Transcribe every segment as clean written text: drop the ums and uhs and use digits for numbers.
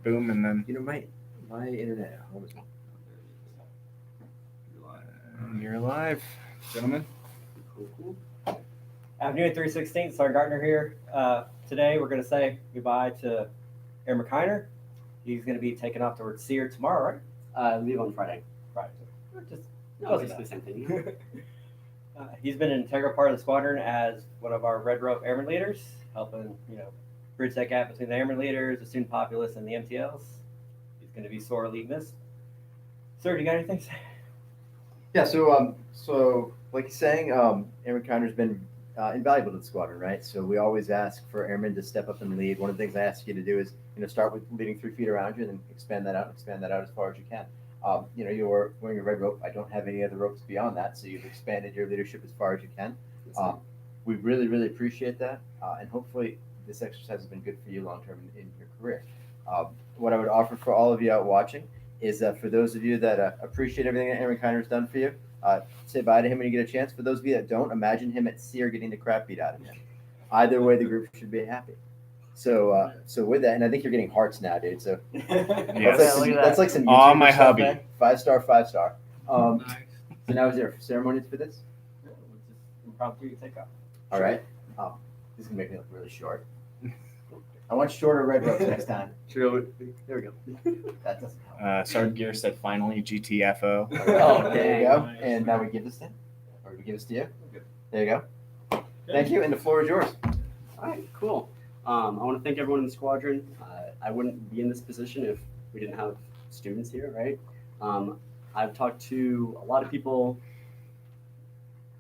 boom, and then My internet at home is you're alive, gentlemen. cool. Afternoon 316, Sergeant Gardner here. Today we're going to say goodbye to Airman Kiner. He's going to be taking off towards Sear tomorrow, right? Leave on Friday. Right. Just No, it's the same thing. he's been an integral part of the squadron as one of our Red Rope Airman leaders, helping bridge that gap between the Airman leaders, the student populace, and the MTLs. He's going to be sorely missed. Sir, do you got anything to say? Yeah, so like you're saying, Airman Connor's been invaluable to the squadron, right? So we always ask for airmen to step up and lead. One of the things I ask you to do is, start with leading 3 feet around you, and then expand that out as far as you can. You're wearing a red rope. I don't have any other ropes beyond that, so you've expanded your leadership as far as you can. We really, really appreciate that, and hopefully this exercise has been good for you long term in your career. What I would offer for all of you out watching is for those of you that appreciate everything that Aaron Kiner has done for you, say bye to him when you get a chance. For those of you that don't, imagine him at Sear getting the crap beat out of him. Either way, the group should be happy. So with that, and I think you're getting hearts now, dude. So Yes. that's like some Aw, YouTuber my stuff, hubby. man. 5-star, 5-star. So now is there ceremonies for this? We'll just impromptu take off. All right. This is gonna make me look really short. I want shorter red ropes next time. There we go. That doesn't help. Sergeant Gear said finally GTFO. Oh, there you go. Nice. And now we give this to him, or we give this to you. There you go. Thank you, and the floor is yours. All right, cool. I want to thank everyone in the squadron. I wouldn't be in this position if we didn't have students here, right? I've talked to a lot of people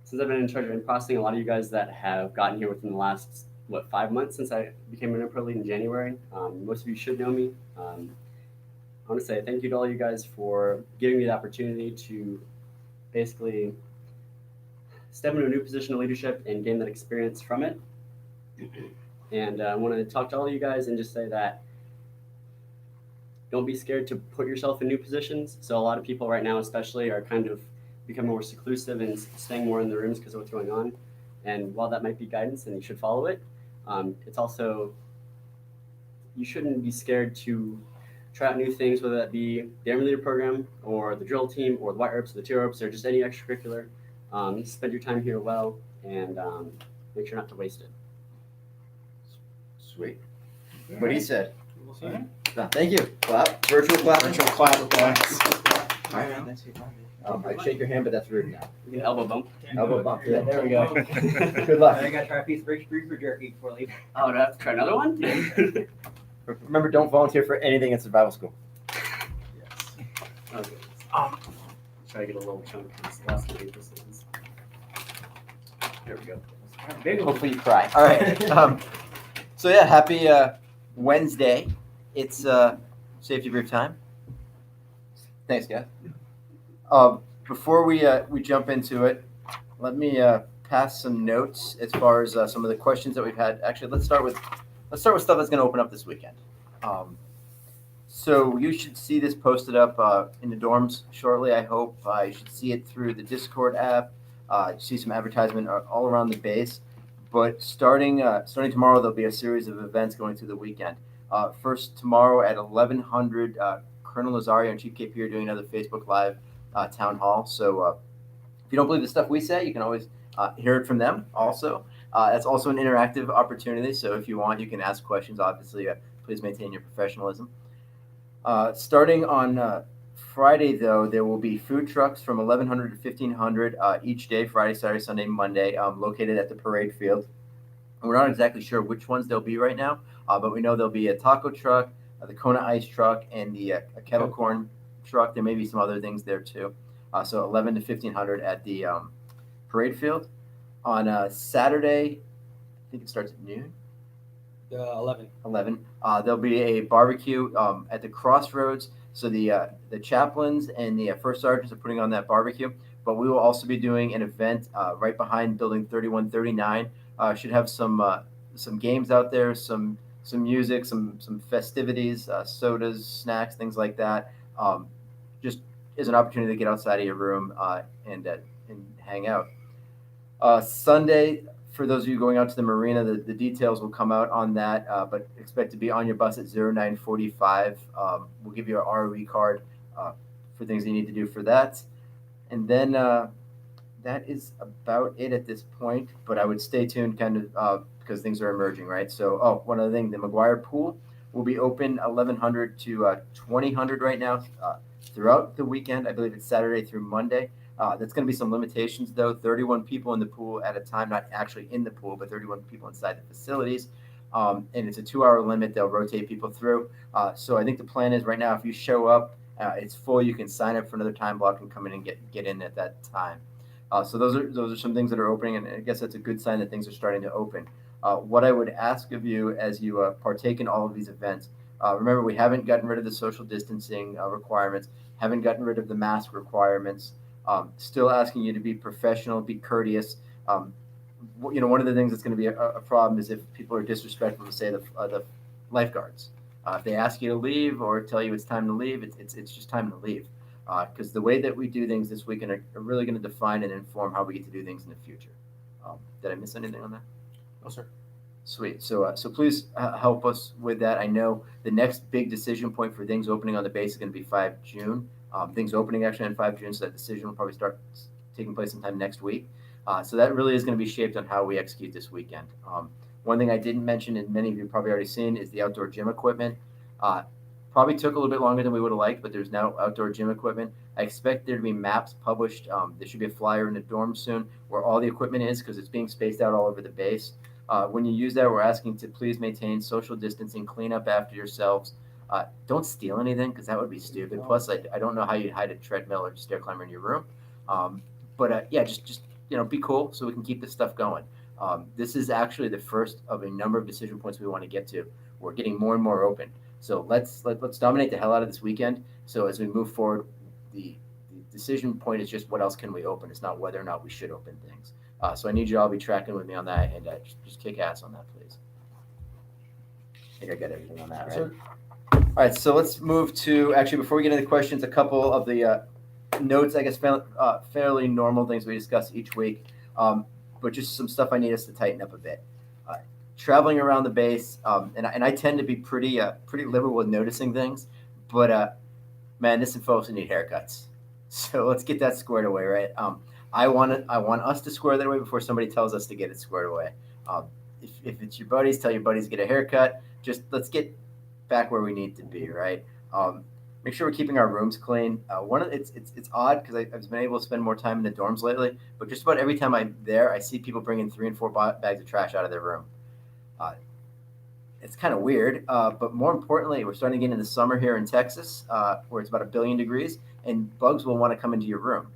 since I've been in charge of processing. A lot of you guys that have gotten here within the last 5 months since I became an pro lead in January. Most of you should know me. I want to say thank you to all you guys for giving me the opportunity to basically step into a new position of leadership and gain that experience from it. And I want to talk to all of you guys and just say that don't be scared to put yourself in new positions. So a lot of people right now especially are kind of becoming more seclusive and staying more in the rooms because of what's going on. And while that might be guidance and you should follow it, it's also, you shouldn't be scared to try out new things, whether that be the Airman Leader program or the drill team or the White Ropes or the Teal Ropes or just any extracurricular. Spend your time here well and make sure not to waste it. Sweet. What he said. Thank you. Clap. Virtual clap. Virtual clap. All right, man. I'd shake your hand, but that's rude now. You can elbow bump. Elbow bump. Yeah, there we go. Good I luck. got to try a piece of beef jerky before leaving. Oh, do I have to try another one? Remember, don't volunteer for anything at survival school. Okay. Try to get a little chunk of this last one. There we go. Hopefully you cry. All right. So yeah, happy Wednesday. It's safety brief time. Thanks, guys. Before we jump into it, let me pass some notes as far as some of the questions that we've had. Actually, let's start with stuff that's going to open up this weekend. So you should see this posted up in the dorms shortly. I hope you should see it through the Discord app. See some advertisement all around the base. But starting tomorrow, there'll be a series of events going through the weekend. First, tomorrow at 1100, Colonel Nazario and Chief KP are doing another Facebook Live town hall. So if you don't believe the stuff we say, you can always hear it from them also. That's also an interactive opportunity. So if you want, you can ask questions. Obviously, please maintain your professionalism. Starting on Friday, though, there will be food trucks from 1100 to 1500 each day, Friday, Saturday, Sunday, Monday, located at the parade field. And we're not exactly sure which ones they'll be right now, but we know there'll be a taco truck, the Kona Ice truck, and the a kettle corn truck. There may be some other things there, too. So 11 to 1500 at the parade field. On Saturday, I think it starts at noon. 11. 11. There'll be a barbecue at the crossroads. So the chaplains and the first sergeants are putting on that barbecue. But we will also be doing an event right behind Building 3139. Should have some games out there, some music, some festivities, sodas, snacks, things like that. Just as an opportunity to get outside of your room and hang out. Sunday, for those of you going out to the marina, the details will come out on that, but expect to be on your bus at 09:45. We'll give you an ROE card for things you need to do for that. And then that is about it at this point, but I would stay tuned because things are emerging, right? So, one other thing, the McGuire pool will be open 1100 to 2000 right now throughout the weekend. I believe it's Saturday through Monday. That's going to be some limitations, though. 31 people in the pool at a time, not actually in the pool, but 31 people inside the facilities. And it's a 2-hour limit. They'll rotate people through. So I think the plan is right now, if you show up, it's full. You can sign up for another time block and come in and get in at that time. So those are some things that are opening, and I guess that's a good sign that things are starting to open. What I would ask of you as you partake in all of these events, remember we haven't gotten rid of the social distancing requirements, haven't gotten rid of the mask requirements. Still asking you to be professional, be courteous. One of the things that's going to be a problem is if people are disrespectful to say the lifeguards. If they ask you to leave or tell you it's time to leave, it's just time to leave. Because the way that we do things this weekend are really going to define and inform how we get to do things in the future. Did I miss anything on that? No, sir. Sweet. So please help us with that. I know the next big decision point for things opening on the base is going to be 5 June. Things opening actually on 5 June, so that decision will probably start taking place sometime next week. So that really is going to be shaped on how we execute this weekend. One thing I didn't mention, and many of you probably already seen, is the outdoor gym equipment. Probably took a little bit longer than we would have liked, but there's now outdoor gym equipment. I expect there to be maps published. There should be a flyer in the dorm soon where all the equipment is, because it's being spaced out all over the base. When you use that, we're asking to please maintain social distancing, clean up after yourselves. Don't steal anything, because that would be stupid. Plus, I don't know how you'd hide a treadmill or stair climber in your room. Just be cool so we can keep this stuff going. This is actually the first of a number of decision points we want to get to. We're getting more and more open. So let's dominate the hell out of this weekend. So as we move forward, the decision point is just what else can we open? It's not whether or not we should open things. So I need you all to be tracking with me on that, and just kick ass on that, please. I think I got everything on that, right? Sure. All right, so let's move to, actually, before we get into the questions, a couple of the notes, I guess, fairly normal things we discuss each week, but just some stuff I need us to tighten up a bit. Traveling around the base, and I tend to be pretty liberal with noticing things, but man, there's some folks who need haircuts. So let's get that squared away, right? I want us to square that away before somebody tells us to get it squared away. If it's your buddies, tell your buddies to get a haircut. Just let's get back where we need to be, right? Make sure we're keeping our rooms clean. It's odd because I've been able to spend more time in the dorms lately, but just about every time I'm there, I see people bringing 3 and 4 bags of trash out of their room. It's kind of weird, but more importantly, we're starting to get into summer here in Texas, where it's about 1 billion degrees, and bugs will want to come into your room.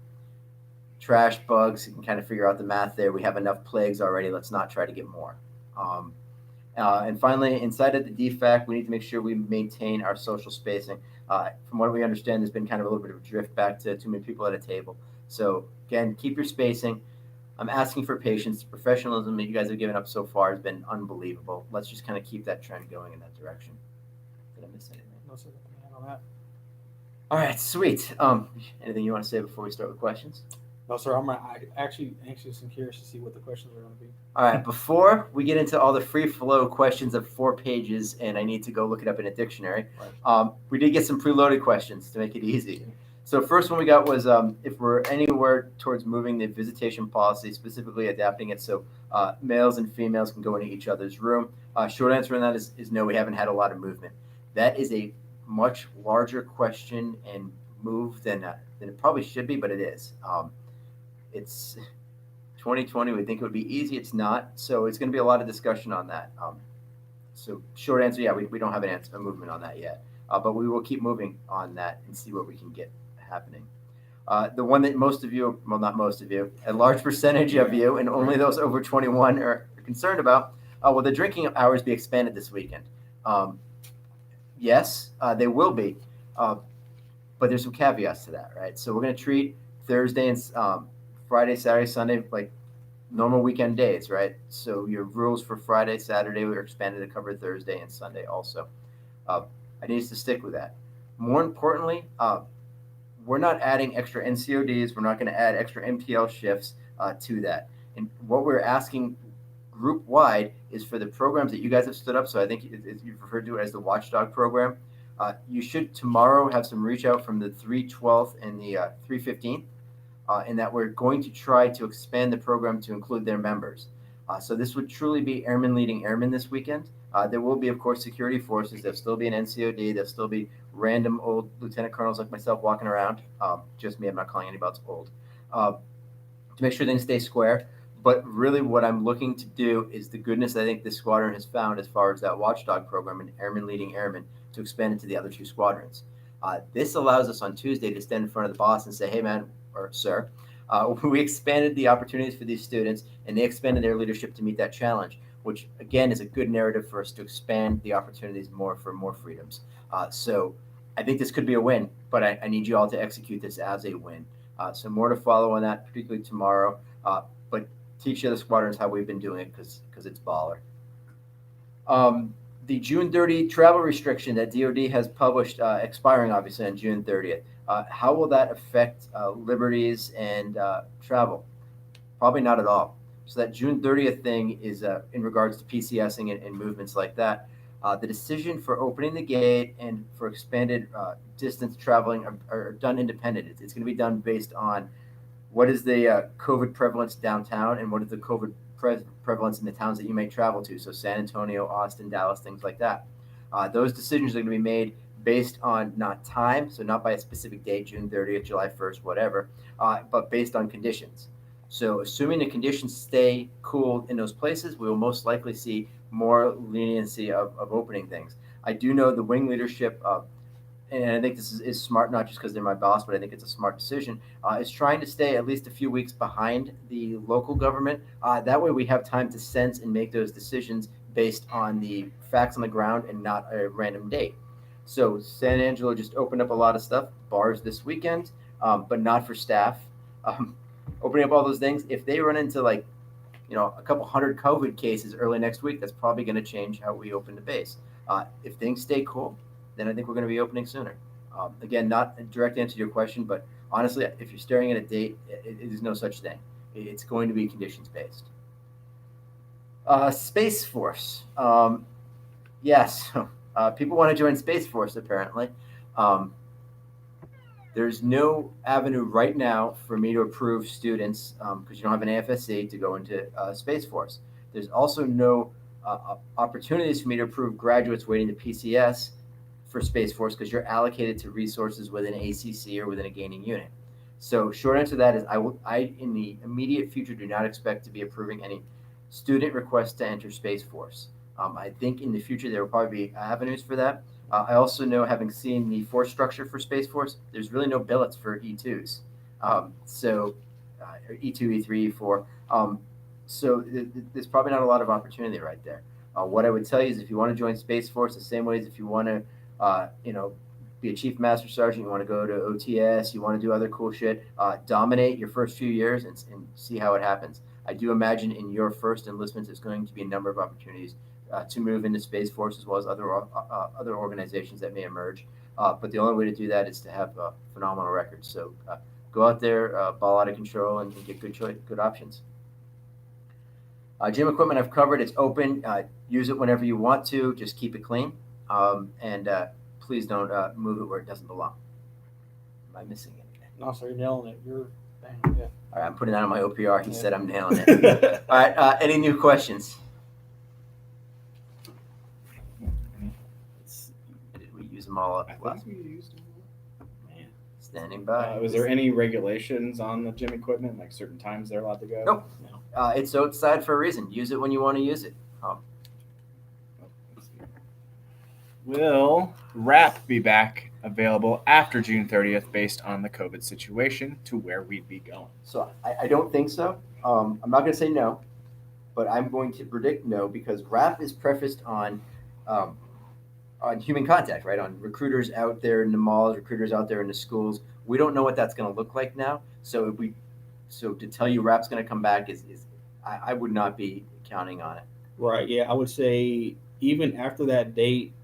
Trash, bugs, you can kind of figure out the math there. We have enough plagues already. Let's not try to get more. And finally, inside of the DFAC, we need to make sure we maintain our social spacing. From what we understand, there's been kind of a little bit of a drift back to too many people at a table. So again, keep your spacing. I'm asking for patience. The professionalism that you guys have given up so far has been unbelievable. Let's just kind of keep that trend going in that direction. Did I miss anything? No, sir. On that. All right, sweet. Anything you want to say before we start with questions? No, sir. I'm actually anxious and curious to see what the questions are going to be. All right, before we get into all the free flow questions of 4 pages, and I need to go look it up in a dictionary, we did get some preloaded questions to make it easy. So first one we got was if we're anywhere towards moving the visitation policy, specifically adapting it so males and females can go into each other's room. Short answer on that is no, we haven't had a lot of movement. That is a much larger question and move than it probably should be, but it is. It's 2020. We think it would be easy. It's not. So it's going to be a lot of discussion on that. So short answer, yeah, we don't have a movement on that yet. But we will keep moving on that and see what we can get happening. The one that most of you, well, not most of you, a large percentage of you, and only those over 21 are concerned about, will the drinking hours be expanded this weekend? Yes, they will be. But there's some caveats to that, right? So we're going to treat Thursday and Friday, Saturday, Sunday like normal weekend days, right? So your rules for Friday, Saturday were expanded to cover Thursday and Sunday also. I need us to stick with that. More importantly, we're not adding extra NCODs. We're not going to add extra MTL shifts to that. And what we're asking group wide is for the programs that you guys have stood up. So I think you've referred to it as the Watchdog program. You should tomorrow have some reach out from the 312th and the 315th, and that we're going to try to expand the program to include their members. So this would truly be Airmen Leading Airmen this weekend. There will be, of course, security forces. There'll still be an NCOD. There'll still be random old lieutenant colonels like myself walking around. Just me, I'm not calling anybody else old. To make sure things stay square. But really what I'm looking to do is the goodness I think this squadron has found as far as that Watchdog program and Airmen Leading Airmen to expand it to the other two squadrons. This allows us on Tuesday to stand in front of the boss and say, hey, man, or sir, we expanded the opportunities for these students and they expanded their leadership to meet that challenge, which again is a good narrative for us to expand the opportunities more for more freedoms. So I think this could be a win, but I need you all to execute this as a win. So more to follow on that, particularly tomorrow. But teach the other squadrons how we've been doing it because it's baller. The June 30 travel restriction that DoD has published, expiring obviously on June 30th. How will that affect liberties and travel? Probably not at all. So that June 30th thing is in regards to PCSing and movements like that. The decision for opening the gate and for expanded distance traveling are done independent. It's going to be done based on what is the COVID prevalence downtown and what is the COVID prevalence in the towns that you may travel to. So San Antonio, Austin, Dallas, things like that. Those decisions are going to be made based on not time, so not by a specific date, June 30th, July 1st, whatever, but based on conditions. So assuming the conditions stay cool in those places, we will most likely see more leniency of opening things. I do know the wing leadership, and I think this is smart, not just because they're my boss, but I think it's a smart decision, is trying to stay at least a few weeks behind the local government. That way we have time to sense and make those decisions based on the facts on the ground and not a random date. So San Angelo just opened up a lot of stuff, bars this weekend, but not for staff. Opening up all those things, if they run into a couple hundred COVID cases early next week, that's probably going to change how we open the base. If things stay cool, then I think we're going to be opening sooner. Again, not a direct answer to your question, but honestly, if you're staring at a date, it is no such thing. It's going to be conditions based. Space Force. Yes, people want to join Space Force apparently. There's no avenue right now for me to approve students because you don't have an AFSC to go into Space Force. There's also no opportunities for me to approve graduates waiting to PCS for Space Force because you're allocated to resources within ACC or within a gaining unit. So short answer to that is I in the immediate future do not expect to be approving any student requests to enter Space Force. I think in the future there will probably be avenues for that. I also know, having seen the force structure for Space Force, there's really no billets for E2s. So E2, E3, E4. So there's probably not a lot of opportunity right there. What I would tell you is if you want to join Space Force, the same way as if you want to, be a chief master sergeant, you want to go to OTS, you want to do other cool shit, dominate your first few years and see how it happens. I do imagine in your first enlistment, there's going to be a number of opportunities to move into Space Force as well as other organizations that may emerge. But the only way to do that is to have a phenomenal record. So go out there, ball out of control, and get good options. Gym equipment I've covered. It's open. Use it whenever you want to. Just keep it clean. And please don't move it where it doesn't belong. Am I missing anything? No, sir, you're nailing it. You're bang, yeah. All right, I'm putting that on my OPR. He said I'm nailing it. All right, any new questions? Did we use them all up? I think we used them. Man. Standing by. Was there any regulations on the gym equipment, like certain times they're allowed to go? Nope. No. It's outside for a reason. Use it when you want to use it. Will RAP be back available after June 30th based on the COVID situation to where we'd be going? So I don't think so. I'm not going to say no, but I'm going to predict no because RAP is prefaced on human contact, right? On recruiters out there in the malls, recruiters out there in the schools. We don't know what that's going to look like now. So to tell you RAP's going to come back is I would not be counting on it. Right. Yeah, I would say even after that date,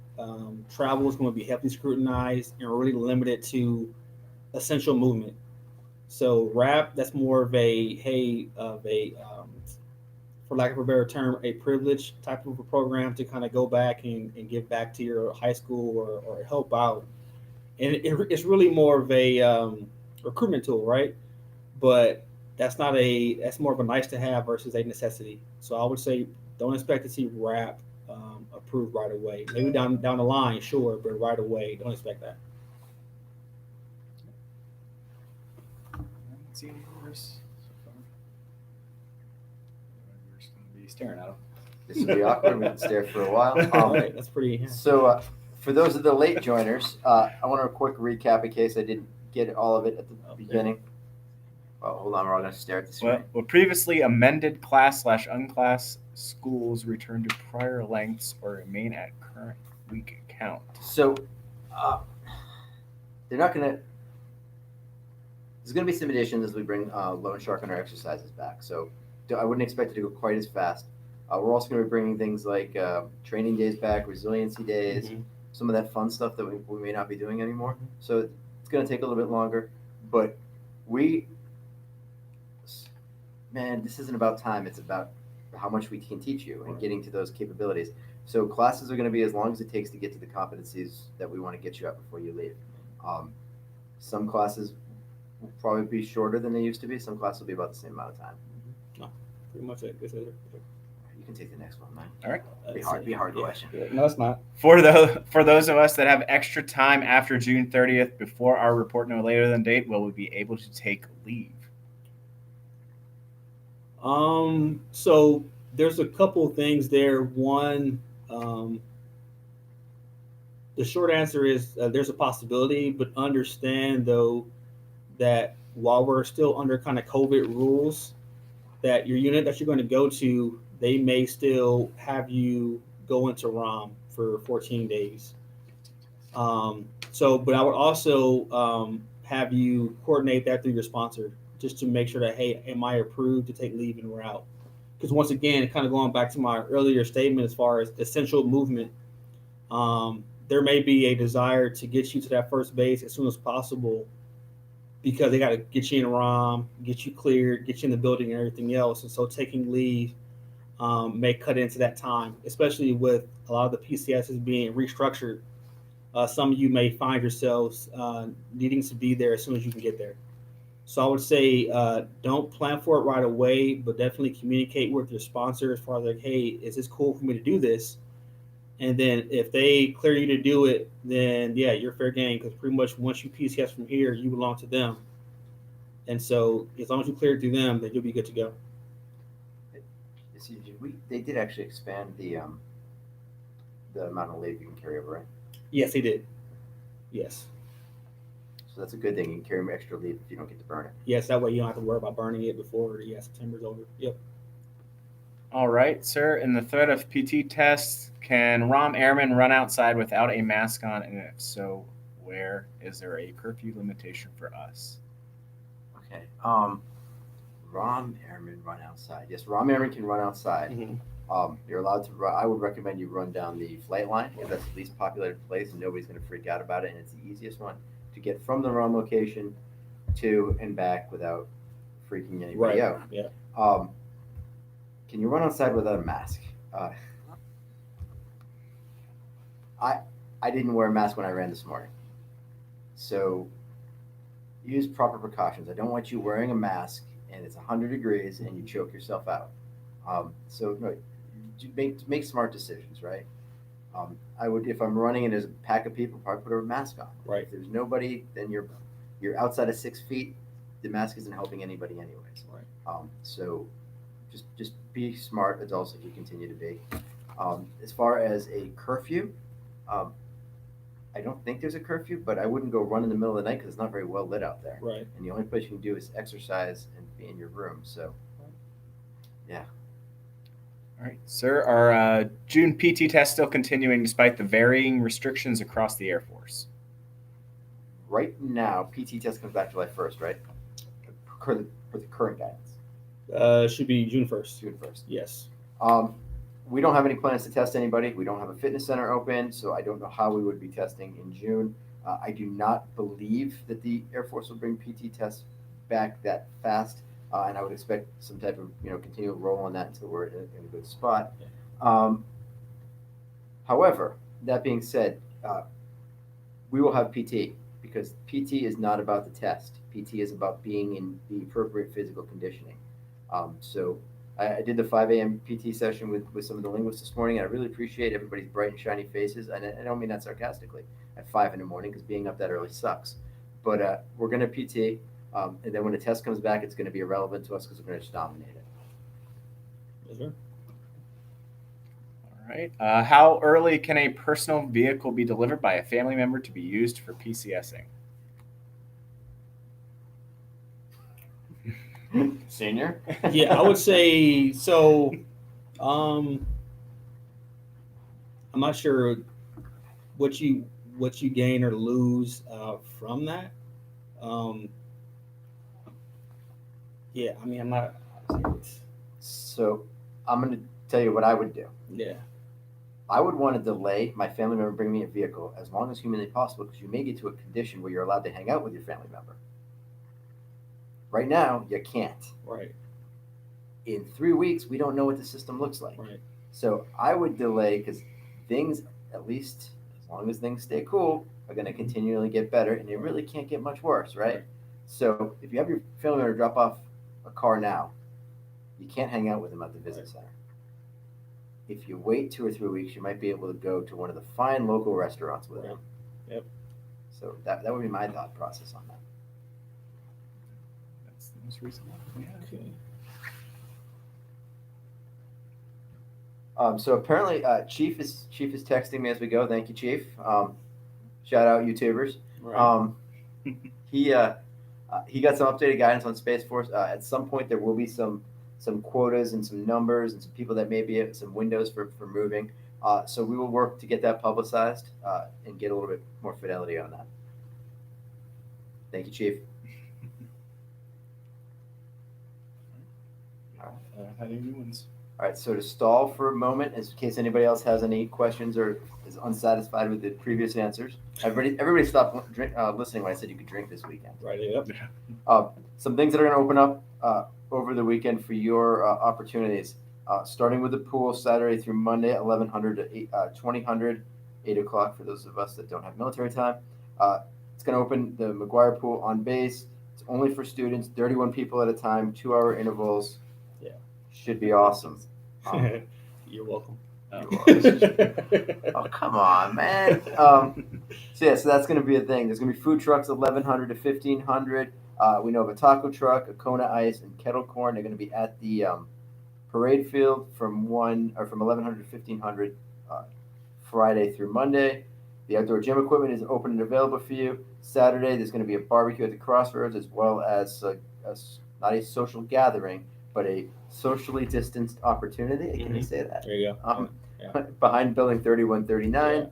travel is going to be heavily scrutinized and really limited to essential movement. So RAP, that's more of a for lack of a better term, a privilege type of a program to kind of go back and give back to your high school or help out. And it's really more of a recruitment tool, right? But that's more of a nice to have versus a necessity. So I would say don't expect to see RAP approved right away. Maybe down the line, sure, but right away, don't expect that. See any viewers so far? We're just going to be staring at them. This will be awkward. We can stare for a while. All right, that's pretty. Yeah. So, for those of the late joiners, I want a quick recap in case I didn't get all of it at the beginning. Well, hold on, we're all going to stare at the screen. Well, previously amended class/unclass schools return to prior lengths or remain at current week count. So, they're not going to. There's going to be some additions as we bring loan shark and our exercises back. So, I wouldn't expect it to go quite as fast. We're also going to be bringing things like training days back, resiliency days, some of that fun stuff that we may not be doing anymore. So it's going to take a little bit longer. But this isn't about time. It's about how much we can teach you and getting to those capabilities. So classes are going to be as long as it takes to get to the competencies that we want to get you at before you leave. Some classes will probably be shorter than they used to be. Some classes will be about the same amount of time. Pretty much it. You can take the next one, man. All right. Be a hard question. No, it's not. For those of us that have extra time after June 30th before our report no later than date, will we be able to take leave? So there's a couple of things there. One, the short answer is there's a possibility, but understand though that while we're still under kind of COVID rules, that your unit that you're going to go to, they may still have you go into ROM for 14 days. But I would also have you coordinate that through your sponsor just to make sure that, hey, am I approved to take leave and route? Because once again, kind of going back to my earlier statement as far as essential movement, there may be a desire to get you to that first base as soon as possible because they got to get you in ROM, get you cleared, get you in the building and everything else. And so taking leave may cut into that time, especially with a lot of the PCSs being restructured. Some of you may find yourselves needing to be there as soon as you can get there. So I would say don't plan for it right away, but definitely communicate with your sponsor as far as like, hey, is this cool for me to do this? And then if they clear you to do it, then yeah, you're fair game because pretty much once you PCS from here, you belong to them. And so as long as you clear it through them, then you'll be good to go. They did actually expand the amount of leave you can carry over, right? Yes, they did. Yes. So that's a good thing. You can carry extra leave if you don't get to burn it. Yes, that way you don't have to worry about burning it before September's over. Yep. All right, sir. In the threat of PT tests, can ROM airmen run outside without a mask on? And if so, where is there a curfew limitation for us? Okay. ROM airmen run outside. Yes, ROM airmen can run outside. Mm-hmm. You're allowed to run. I would recommend you run down the flight line if that's the least populated place and nobody's going to freak out about it. And it's the easiest one to get from the ROM location to and back without freaking anybody out. Yeah. Can you run outside without a mask? I didn't wear a mask when I ran this morning. So use proper precautions. I don't want you wearing a mask and it's 100 degrees and you choke yourself out. So no, make smart decisions, right? I would, if I'm running and there's a pack of people, probably put a mask on. Right. If there's nobody, then you're outside of 6 feet. The mask isn't helping anybody anyways. Right. So just be smart adults if you continue to be. As far as a curfew, I don't think there's a curfew, but I wouldn't go run in the middle of the night because it's not very well lit out there. Right. And the only place you can do is exercise and be in your room. So, yeah. All right, sir. Are June PT tests still continuing despite the varying restrictions across the Air Force? Right now, PT test comes back July 1st, right? For the current guidance. Should be June 1st. June 1st. Yes. We don't have any plans to test anybody. We don't have a fitness center open, so I don't know how we would be testing in June. I do not believe that the Air Force will bring PT tests back that fast. and I would expect some type of continual roll on that until we're in a good spot. Yeah. However, that being said, we will have PT because PT is not about the test. PT is about being in the appropriate physical conditioning. So I did the 5 a.m. PT session with some of the linguists this morning, and I really appreciate everybody's bright and shiny faces. And I don't mean that sarcastically at 5 in the morning because being up that early sucks. But we're going to PT, and then when the test comes back, it's going to be irrelevant to us because we're going to just dominate it. Yes, sir. All right. How early can a personal vehicle be delivered by a family member to be used for PCSing? Senior? Yeah, I would say so. I'm not sure what you gain or lose from that. Yeah, I mean, I'm not. So I'm going to tell you what I would do. Yeah, I would want to delay my family member bringing me a vehicle as long as humanly possible because you may get to a condition where you're allowed to hang out with your family member. Right now, you can't. right, In 3 weeks, we don't know what the system looks like. right. So I would delay because things, at least as long as things stay cool, are going to continually get better, and it really can't get much worse, right? Right. So if you have your family member drop off a car now, you can't hang out with them at the visit center. If you wait 2 or 3 weeks, you might be able to go to one of the fine local restaurants with them. Yep. So that would be my thought process on that. That's the most recent one. Yeah. Okay. So apparently, Chief is texting me as we go. Thank you, Chief. Shout out YouTubers. Right. He got some updated guidance on Space Force. At some point, there will be some quotas and some numbers and some people that may be some windows for moving. So we will work to get that publicized and get a little bit more fidelity on that. Thank you, Chief. Any new ones? All right, so to stall for a moment, in case anybody else has any questions or is unsatisfied with the previous answers, everybody stopped listening when I said you could drink this weekend. Right. Yep. Some things that are going to open up over the weekend for your opportunities, starting with the pool Saturday through Monday, 1100 to 2000, 8 o'clock for those of us that don't have military time. It's going to open the McGuire pool on base. It's only for students, 31 people at a time, 2-hour intervals. Yeah. Should be awesome. You're welcome. Oh, come on, man. So that's going to be a thing. There's going to be food trucks 1100 to 1500. We know of a taco truck, a Kona Ice, and kettle corn. They're going to be at the parade field from 1100 to 1500 Friday through Monday. The outdoor gym equipment is open and available for you. Saturday, there's going to be a barbecue at the Crossroads as well as not a social gathering, but a socially distanced opportunity. Can you say that? There you go. Behind Building 3139.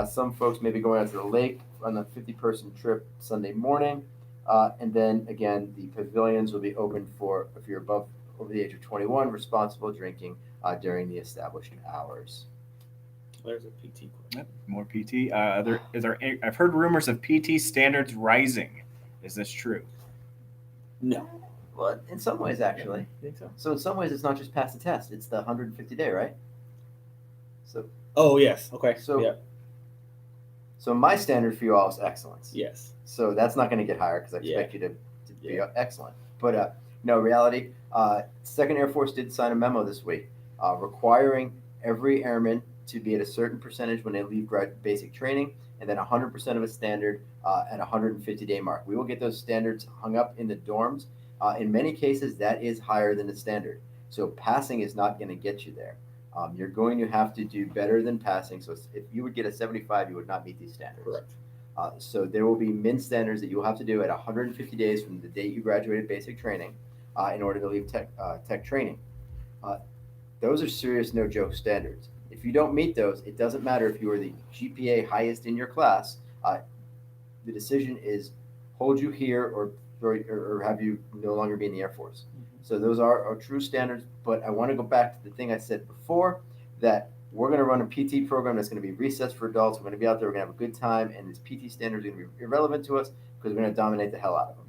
Some folks may be going out to the lake on a 50-person trip Sunday morning. And then, again, the pavilions will be open for, if you're over the age of 21, responsible drinking during the established hours. There's a PT. Yep, more PT. I've heard rumors of PT standards rising. Is this true? No. Well, in some ways, actually. I think so. So in some ways, it's not just pass the test; it's the 150 day, right? So. Oh yes. Okay. So. Yeah. So my standard for you all is excellence. Yes. So that's not going to get higher because I expect you to be excellent. But no, reality. Second Air Force did sign a memo this week requiring every airman to be at a certain percentage when they leave basic training, and then 100% of a standard at 150-day mark. We will get those standards hung up in the dorms. In many cases, that is higher than the standard. So passing is not going to get you there. You're going to have to do better than passing. So if you would get a 75, you would not meet these standards. Correct. So there will be min standards that you will have to do at 150 days from the date you graduated basic training in order to leave tech training. Those are serious, no joke standards. If you don't meet those, it doesn't matter if you are the GPA highest in your class. The decision is hold you here or have you no longer be in the Air Force. So those are true standards, but I want to go back to the thing I said before, that we're going to run a PT program that's going to be recessed for adults. We're going to be out there, we're going to have a good time, and these PT standards are going to be irrelevant to us because we're going to dominate the hell out of them.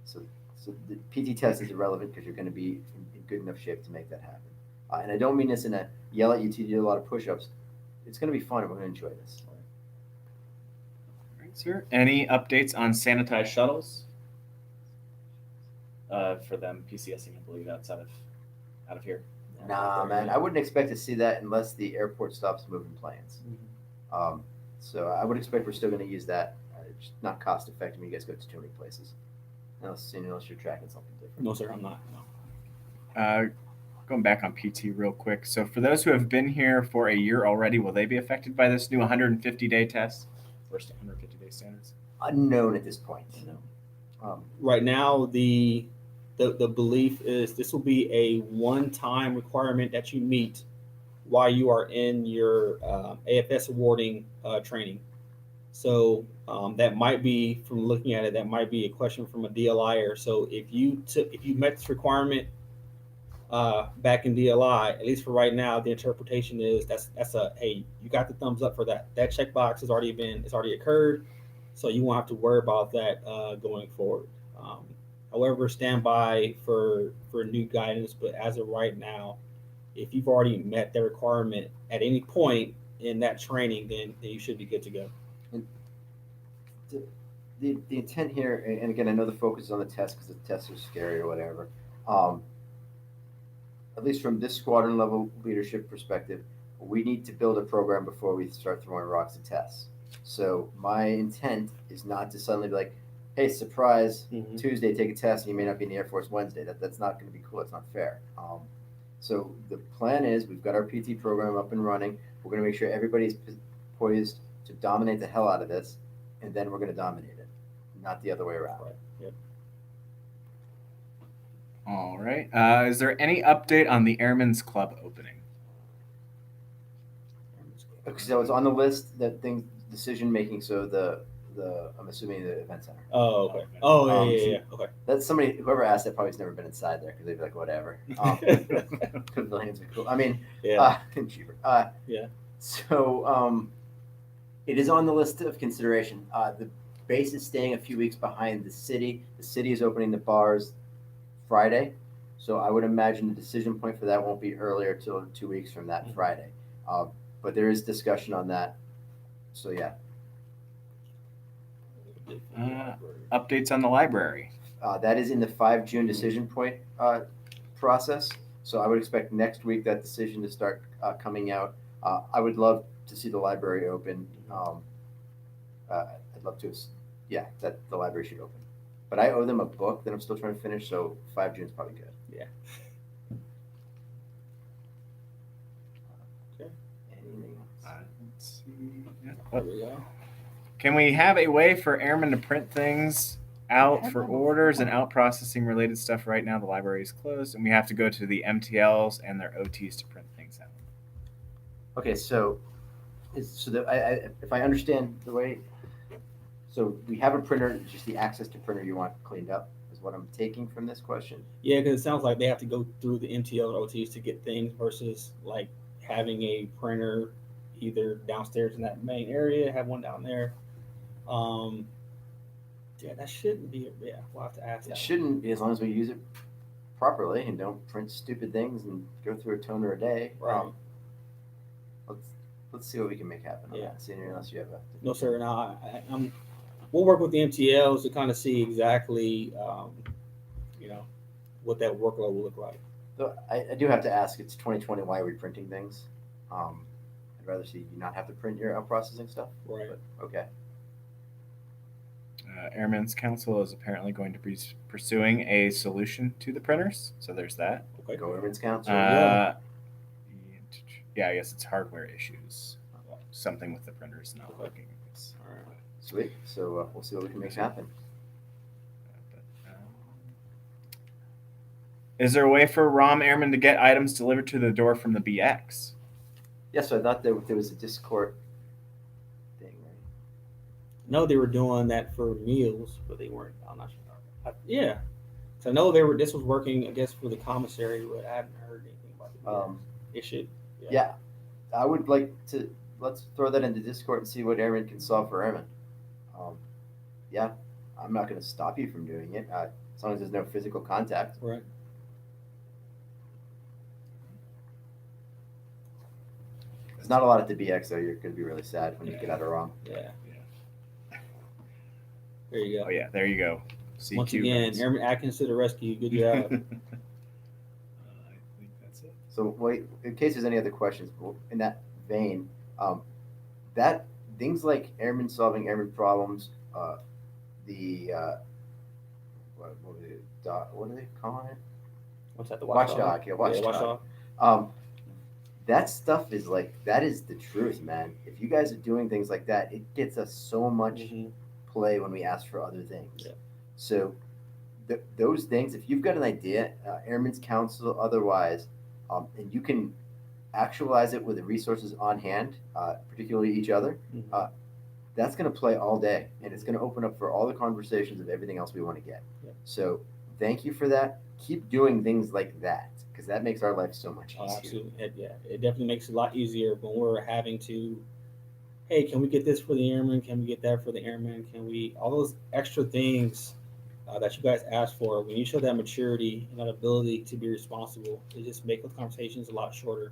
So So the PT test is irrelevant because you're going to be in good enough shape to make that happen. And I don't mean this in a yell at you to do a lot of push-ups. It's going to be fun and we're going to enjoy this. All right, sir. Any updates on sanitized shuttles? For them PCSing, I believe, out of here. Nah, man, I wouldn't expect to see that unless the airport stops moving planes. So I would expect we're still going to use that. It's not cost effective when you guys go to too many places. Unless you're tracking something different. No, sir, I'm not. No. Going back on PT real quick. So for those who have been here for a year already, will they be affected by this new 150-day test? First 150-day standards? Unknown at this point. Right now, the belief is this will be a one-time requirement that you meet while you are in your AFS awarding training. So that might be, from looking at it, that might be a question from a DLIer. So if you met this requirement back in DLI, at least for right now, the interpretation is that's a hey, you got the thumbs up for that. That checkbox it's already occurred, so you won't have to worry about that going forward. However, stand by for new guidance. But as of right now, if you've already met the requirement at any point in that training, then you should be good to go. The intent here, and again, I know the focus is on the test because the tests are scary or whatever. At least from this squadron level leadership perspective, we need to build a program before we start throwing rocks at tests. So my intent is not to suddenly be like, hey, surprise, Tuesday, take a test, and you may not be in the Air Force Wednesday. That's not going to be cool. It's not fair. So the plan is we've got our PT program up and running. We're going to make sure everybody's poised to dominate the hell out of this, and then we're going to dominate it, not the other way around. Right. Yep. All right. Is there any update on the Airmans Club opening? So it's on the list, that thing, decision making. So the I'm assuming the event center. Oh, okay. Oh, yeah. Okay. That's somebody, whoever asked that probably has never been inside there because they'd be like, whatever. Pavilions are cool. I mean, Yeah. and cheaper. Yeah. So it is on the list of consideration. The base is staying a few weeks behind the city. The city is opening the bars Friday. So I would imagine the decision point for that won't be earlier till 2 weeks from that Friday. But there is discussion on that. So yeah. Updates on the library. That is in the 5 June decision point process. So I would expect next week that decision to start coming out. I would love to see the library open. I'd love to, that the library should open. But I owe them a book that I'm still trying to finish, so 5 June is probably good. Yeah. Okay. Anything else? Let's see. There we go. Can we have a way for airmen to print things out for orders and out processing related stuff? Right now, the library is closed, and we have to go to the MTLs and their OTs to print things out. Okay, so if I understand the way, so we have a printer, it's just the access to printer you want cleaned up is what I'm taking from this question. Yeah, because it sounds like they have to go through the MTL and OTs to get things versus like having a printer either downstairs in that main area, have one down there. Yeah, that shouldn't be. Yeah, we'll have to ask. It That shouldn't be, as long as we use it properly and don't print stupid things and go through a toner a day. Right. Let's see what we can make happen on Yeah. that. Senior, unless you have a No, sir. No, we'll work with the MTLs to kind of see exactly, what that workload will look like. So I do have to ask, it's 2020, why are we printing things? I'd rather see you not have to print your out processing stuff. Right. But, okay. Airmen's Council is apparently going to be pursuing a solution to the printers, so there's that. Okay. Go Airman's Council. Yeah, I guess it's hardware issues. Something with the printers not working. All right. Sweet. So we'll see what we can make happen. Is there a way for ROM airmen to get items delivered to the door from the BX? Yeah, so I thought there was a Discord thing, right? No, they were doing that for meals, but they weren't. I'm not sure. Yeah. So I know this was working, I guess, for the commissary, but I haven't heard anything about it. It should. Yeah. I would like to, let's throw that into Discord and see what airmen can solve for airmen. Yeah, I'm not going to stop you from doing it. as long as there's no physical contact. Right. There's not a lot at the BX though. You're going to be really sad when you get out of wrong. Yeah. There you go. Oh yeah, there you go. CQ Once again, runs. Airman Atkins to the rescue. Good job. I think that's it. So wait, in case there's any other questions, in that vein, that things like airmen solving airman problems, what are they calling it? What's that? The Watchdog. Yeah, watchdog. Watchdog. That stuff is like, that is the truth, man. If you guys are doing things like that, it gets us so much Mhm. play when we ask for other things. Yeah. So those things, if you've got an idea, Airmen's Council, otherwise, and you can actualize it with the resources on hand, particularly each other, Mhm. that's going to play all day, and it's going to open up for all the conversations of everything else we want to get. Yeah. So thank you for that. Keep doing things like that, because that makes our life so much Oh, easier. absolutely. It definitely makes it a lot easier when we're having to, hey, can we get this for the airmen? Can we get that for the airmen? Can we, all those extra things that you guys ask for, when you show that maturity and that ability to be responsible, it just makes those conversations a lot shorter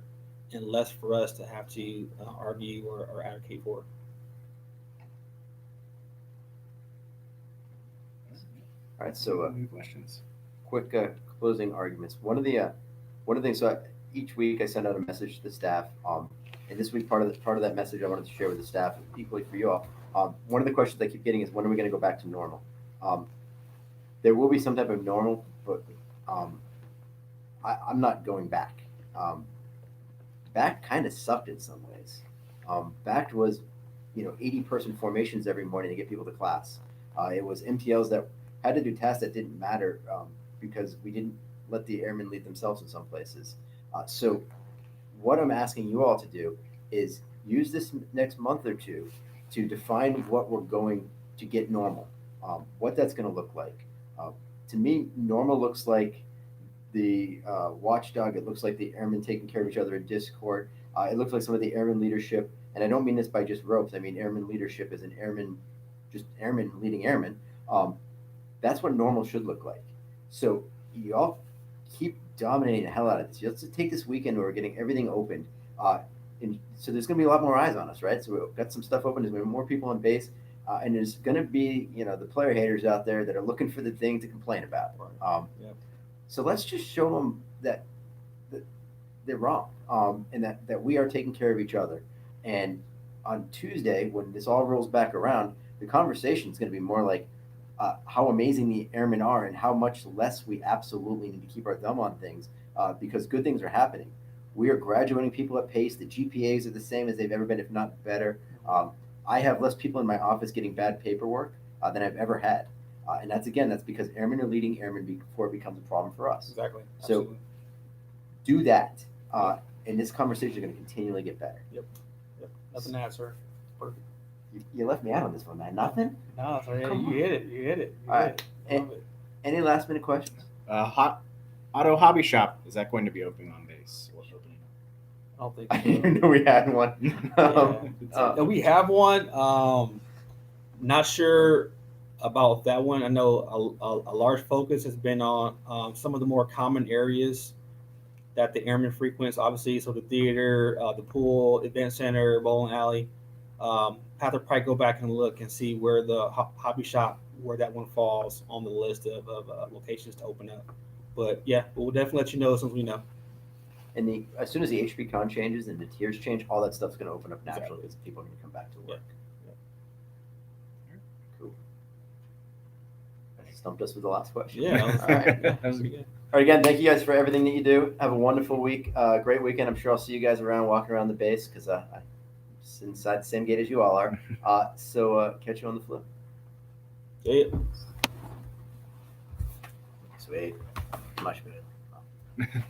and less for us to have to argue or advocate for. All right, so Any questions? quick closing arguments. One of the things, so each week I send out a message to the staff, and this week part of that message I wanted to share with the staff, equally for you all. One of the questions I keep getting is, when are we going to go back to normal? There will be some type of normal, but I'm not going back. Back kind of sucked in some ways. Back was, 80-person formations every morning to get people to class. It was MTLs that had to do tasks that didn't matter because we didn't let the airmen lead themselves in some places. So what I'm asking you all to do is use this next month or two to define what we're going to get normal, what that's going to look like. To me, normal looks like the watchdog. It looks like the airmen taking care of each other in Discord. It looks like some of the airmen leadership, and I don't mean this by just ropes. I mean airmen leadership as an airman, just airmen leading airmen. That's what normal should look like. So y'all keep dominating the hell out of this. Let's just take this weekend where we're getting everything opened. And so there's going to be a lot more eyes on us, right? So we've got some stuff open. There's going to be more people on base. And there's going to be, the player haters out there that are looking for the thing to complain about. Yep. So let's just show them that they're wrong, and that we are taking care of each other. And on Tuesday, when this all rolls back around, the conversation is going to be more like how amazing the airmen are and how much less we absolutely need to keep our thumb on things because good things are happening. We are graduating people at pace. The GPAs are the same as they've ever been, if not better. I have less people in my office getting bad paperwork than I've ever had. And that's because airmen are leading airmen before it becomes a problem for us. Exactly. So Absolutely. do that. And this conversation is going to continually get better. Yep. Nothing to add, sir. Perfect. You left me out on this one, man. Nothing? No, sorry. Come You hit it. All right. Love it. Any last minute questions? Hot Auto Hobby Shop, is that going to be opening on base? What's opening? I don't think I didn't even know we had one. Yeah, we have one. Not sure about that one. I know a large focus has been on some of the more common areas that the airmen frequents, obviously. So the theater, the pool, event center, bowling alley. Have to probably go back and look and see where the hobby shop, where that one falls on the list of locations to open up. But yeah, we'll definitely let you know as soon as we know. And as soon as the HP con changes and the tiers change, all that stuff's going to open up naturally Exactly. because people are going to come back to work. Yeah. Cool. That stumped us with the last question. Yeah. All right. That was Pretty good. All right, again, thank you guys for everything that you do. Have a wonderful week. Great weekend. I'm sure I'll see you guys around, walking around the base because I'm inside the same gate as you all are. So catch you on the flip. Yeah. Sweet. Much better.